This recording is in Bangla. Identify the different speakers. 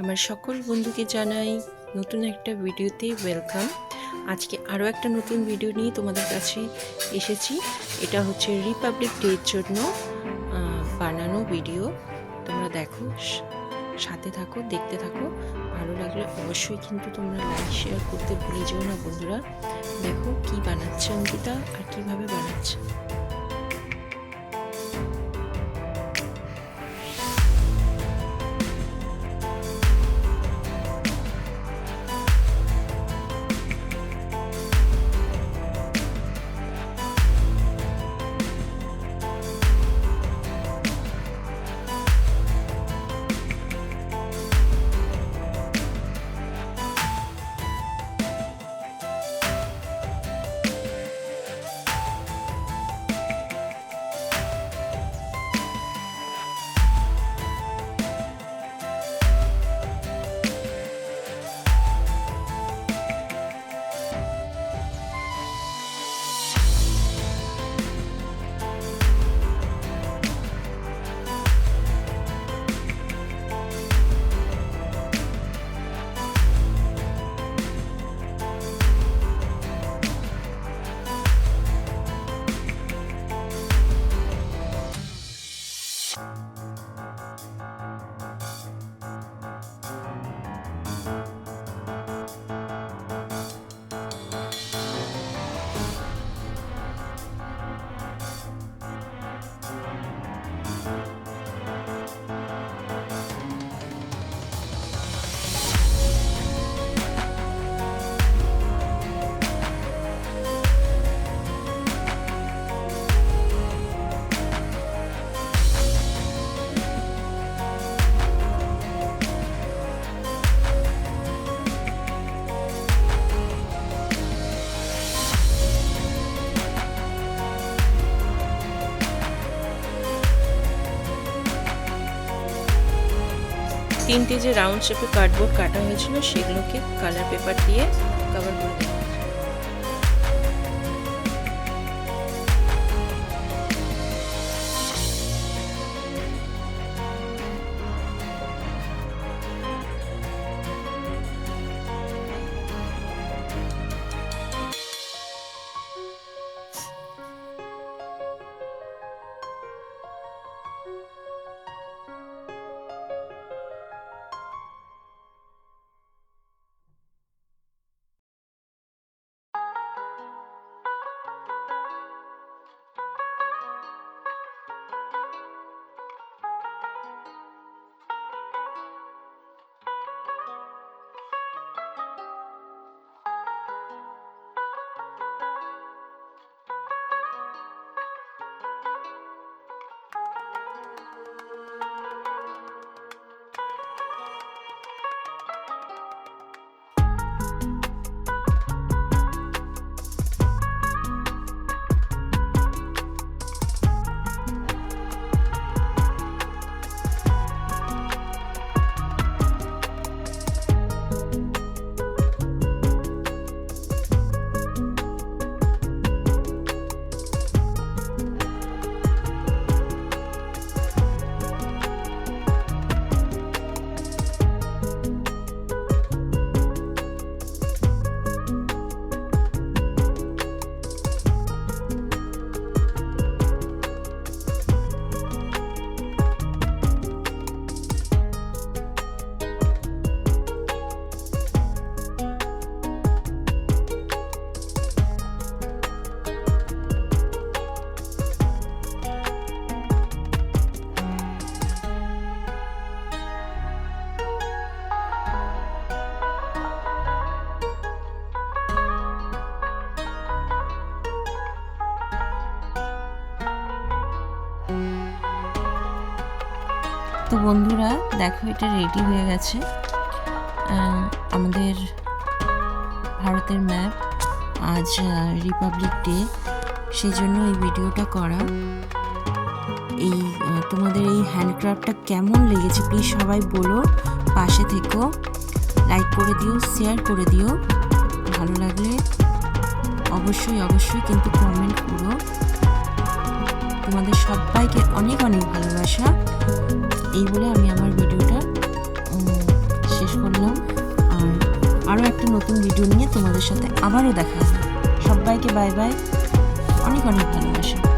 Speaker 1: আমার সকল বন্ধুকে জানাই নতুন একটা ভিডিওতে ওয়েলকাম। আজকে আরও একটা নতুন ভিডিও নিয়ে তোমাদের কাছে এসেছি। এটা হচ্ছে রিপাবলিক ডের জন্য বানানো ভিডিও। তোমরা দেখো, সাথে থাকো, দেখতে থাকো। ভালো লাগলে অবশ্যই কিন্তু তোমরা লাইক শেয়ার করতে ভুলে যেও না বন্ধুরা। দেখো কি বানাচ্ছে অঙ্কিতা আর কিভাবে বানাচ্ছে। তিনটে যে রাউন্ড শেপে কার্ডবোর্ড কাটা হয়েছিল সেগুলোকে কালার পেপার দিয়ে কভার করে দেওয়া। তো বন্ধুরা দেখো, এটা রেডি হয়ে গেছে। আমাদের ভারতের ম্যাপ, আজ রিপাবলিক ডে, সেই জন্য এই ভিডিওটা করা। এই তোমাদের এই হ্যান্ডক্রাফটটা কেমন লেগেছে প্লিজ সবাই বলো, পাশে থেকো, লাইক করে দিও, শেয়ার করে দিও। ভালো লাগলে অবশ্যই কিন্তু কমেন্ট করো। তোমাদের সবাইকে অনেক অনেক ভালোবাসা। এই বলে আমি আমার ভিডিওটা আরও একটা নতুন ভিডিও নিয়ে তোমাদের সাথে আবারও দেখা হবে। সবাইকে বাই বাই, অনেক অনেক ভালোবাসা।